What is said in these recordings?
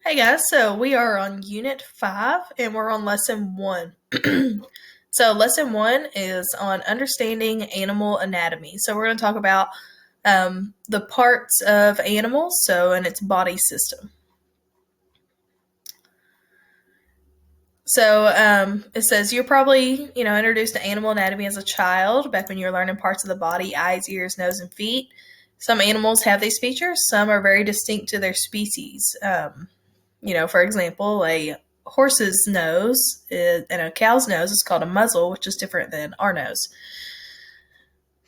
Hey guys, so we are on Unit 5 and we're on Lesson 1. So, Lesson 1 is on understanding animal anatomy. So, we're going to talk about the parts of animals, and its body system. So, it says you're probably, introduced to animal anatomy as a child, back when you were learning parts of the body, eyes, ears, nose, and feet. Some animals have these features, some are very distinct to their species. For example, a horse's nose and a cow's nose is called a muzzle, which is different than our nose.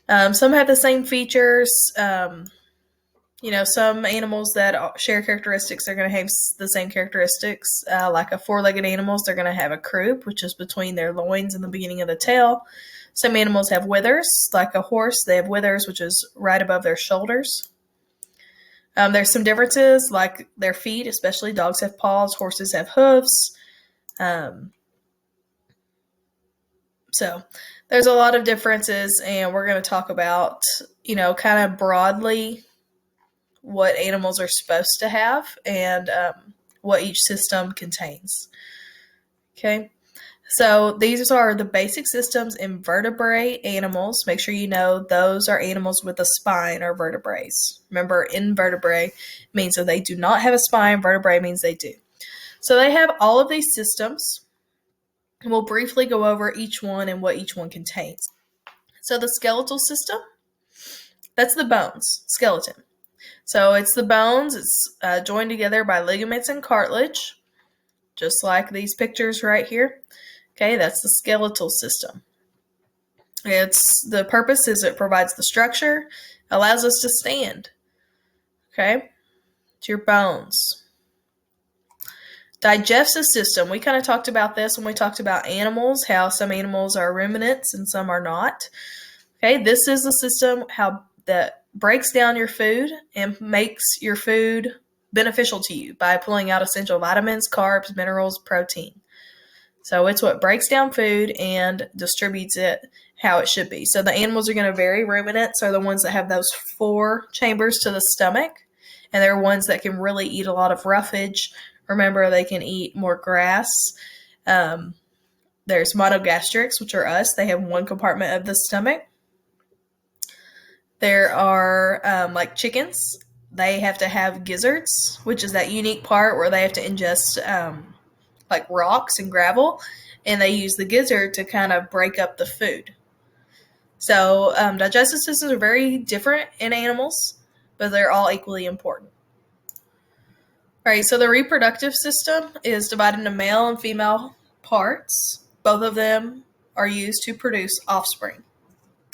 Some have the same features. Some animals that share characteristics are going to have the same characteristics. Like a four-legged animals, they're going to have a croup, which is between their loins and the beginning of the tail. Some animals have withers, like a horse. They have withers, which is right above their shoulders. There's some differences, like their feet, especially dogs have paws, horses have hooves. So there's a lot of differences, and we're going to talk about, kind of broadly what animals are supposed to have and what each system contains. Okay. So these are the basic systems in vertebrate animals. Make sure you know those are animals with a spine or vertebrates. Remember, invertebrate means that they do not have a spine. Vertebrae means they do. So they have all of these systems. And we'll briefly go over each one and what each one contains. So the skeletal system, that's the bones, skeleton. So it's the bones. It's joined together by ligaments and cartilage, just like these pictures right here. Okay, that's the skeletal system. The purpose is it provides the structure, allows us to stand. Okay, it's your bones. Digestive system. We kind of talked about this when we talked about animals, how some animals are ruminants and some are not. Okay, this is the system that breaks down your food and makes your food beneficial to you by pulling out essential vitamins, carbs, minerals, protein. So it's what breaks down food and distributes it how it should be. So the animals are going to vary. Ruminants are the ones that have those 4 chambers to the stomach, and they're ones that can really eat a lot of roughage. Remember, they can eat more grass. There's monogastrics, which are us. They have 1 compartment of the stomach. There are like chickens. They have to have gizzards, which is that unique part where they have to ingest like rocks and gravel, and they use the gizzard to kind of break up the food. So digestive systems are very different in animals, but they're all equally important. All right, so the reproductive system is divided into male and female parts. Both of them are used to produce offspring.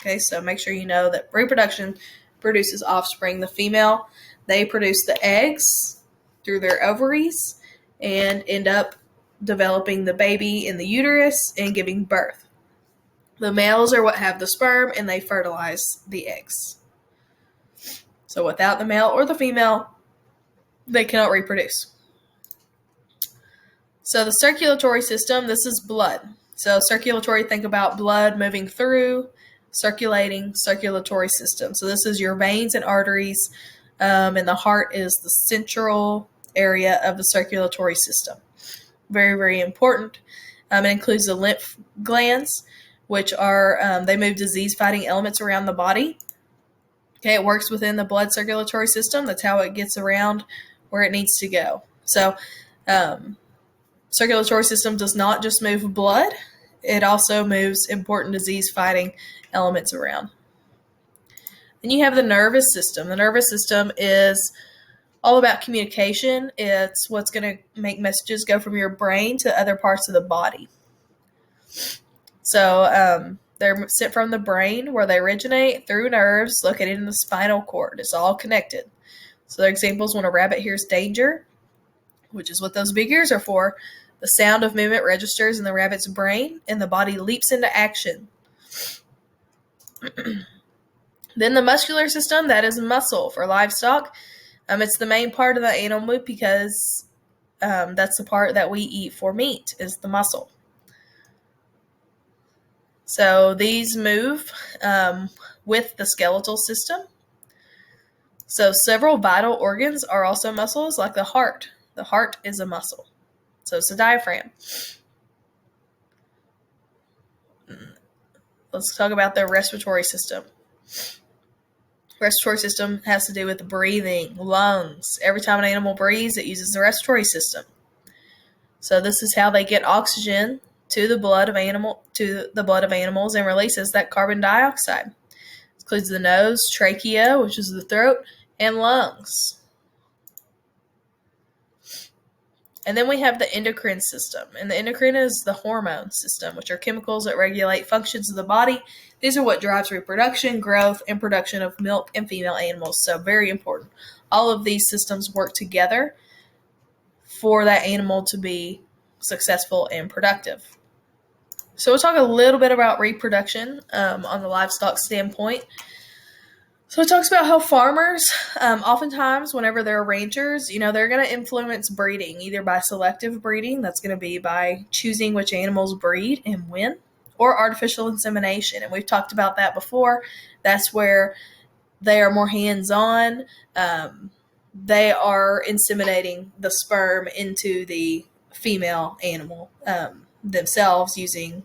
Okay, so make sure you know that reproduction produces offspring. The female, they produce the eggs through their ovaries and end up developing the baby in the uterus and giving birth. The males are what have the sperm, and they fertilize the eggs. So without the male or the female, they cannot reproduce. So the circulatory system, this is blood. So circulatory, think about blood moving through, circulating, circulatory system. So this is your veins and arteries, and the heart is the central area of the circulatory system. Very, very important. It includes the lymph glands, which are, they move disease-fighting elements around the body. Okay, it works within the blood circulatory system. That's how it gets around where it needs to go. So, circulatory system does not just move blood. It also moves important disease-fighting elements around. Then you have the nervous system. The nervous system is all about communication. It's what's going to make messages go from your brain to other parts of the body. So they're sent from the brain, where they originate, through nerves located in the spinal cord. It's all connected. So, their examples: when a rabbit hears danger, which is what those big ears are for, the sound of movement registers in the rabbit's brain, and the body leaps into action. Then the muscular system, that is muscle for livestock. It's the main part of the animal because that's the part that we eat for meat, is the muscle. So these move with the skeletal system. So several vital organs are also muscles, like the heart. The heart is a muscle. So it's a diaphragm. Let's talk about the respiratory system. Respiratory system has to do with breathing, lungs. Every time an animal breathes, it uses the respiratory system. So this is how they get oxygen to the blood of animals and releases that carbon dioxide. It includes the nose, trachea, which is the throat, and lungs. And then we have the endocrine system. And the endocrine is the hormone system, which are chemicals that regulate functions of the body. These are what drives reproduction, growth, and production of milk in female animals. So very important. All of these systems work together for that animal to be successful and productive. So we'll talk a little bit about reproduction on the livestock standpoint. So it talks about how farmers, oftentimes, whenever they're ranchers, they're going to influence breeding, either by selective breeding, that's going to be by choosing which animals breed and when, or artificial insemination. And we've talked about that before. That's where they are more hands-on. They are inseminating the sperm into the female animal themselves using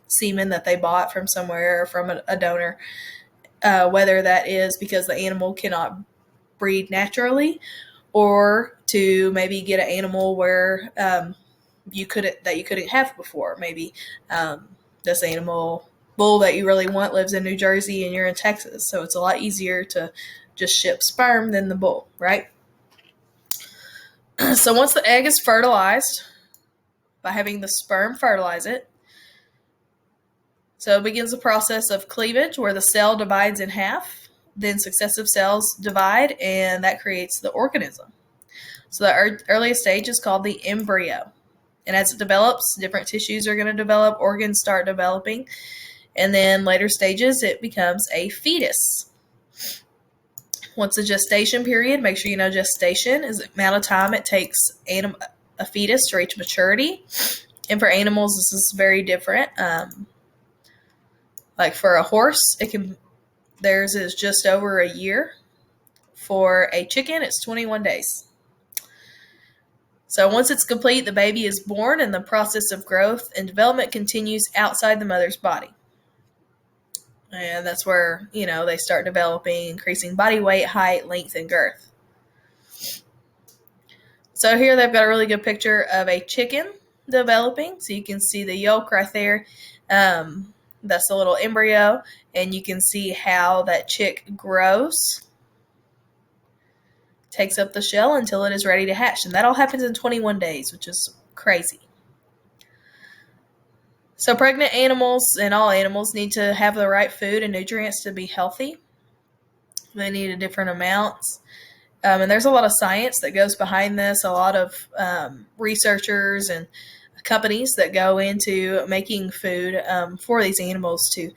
semen that they bought from somewhere or from a donor. Whether that is because the animal cannot breed naturally, or to maybe get an animal where you couldn't have before. Maybe this animal bull that you really want lives in New Jersey and you're in Texas, so it's a lot easier to just ship sperm than the bull, right? So once the egg is fertilized, by having the sperm fertilize it, so it begins the process of cleavage where the cell divides in half, then successive cells divide, and that creates the organism. So the earliest stage is called the embryo. And as it develops, different tissues are going to develop, organs start developing, and then later stages it becomes a fetus. Once the gestation period, make sure you know gestation is the amount of time it takes a fetus to reach maturity. And for animals, this is very different. Like for a horse, theirs is just over a year. For a chicken, it's 21 days. So once it's complete, the baby is born and the process of growth and development continues outside the mother's body. And that's where, they start developing, increasing body weight, height, length, and girth. So here they've got a really good picture of a chicken developing. So you can see the yolk right there. That's the little embryo, and you can see how that chick grows, takes up the shell until it is ready to hatch. And that all happens in 21 days, which is crazy. So pregnant animals and all animals need to have the right food and nutrients to be healthy. They need a different amounts. And there's a lot of science that goes behind this, a lot of researchers and companies that go into making food for these animals to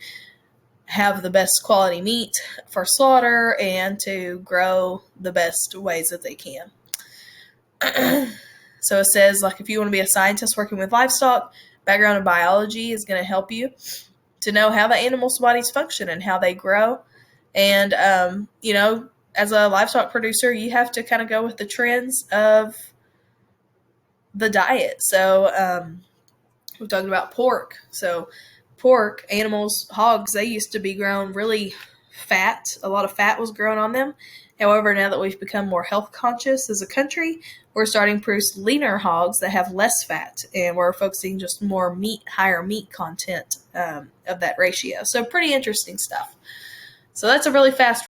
have the best quality meat for slaughter and to grow the best ways that they can. So it says, if you want to be a scientist working with livestock, background in biology is going to help you to know how the animals' bodies function and how they grow. And, as a livestock producer, you have to kind of go with the trends of the diet. So we're talking about pork. So pork, animals, hogs, they used to be grown really fat. A lot of fat was grown on them. However, now that we've become more health conscious as a country, we're starting to produce leaner hogs that have less fat, and we're focusing just more meat, higher meat content of that ratio. So pretty interesting stuff. So that's a really fast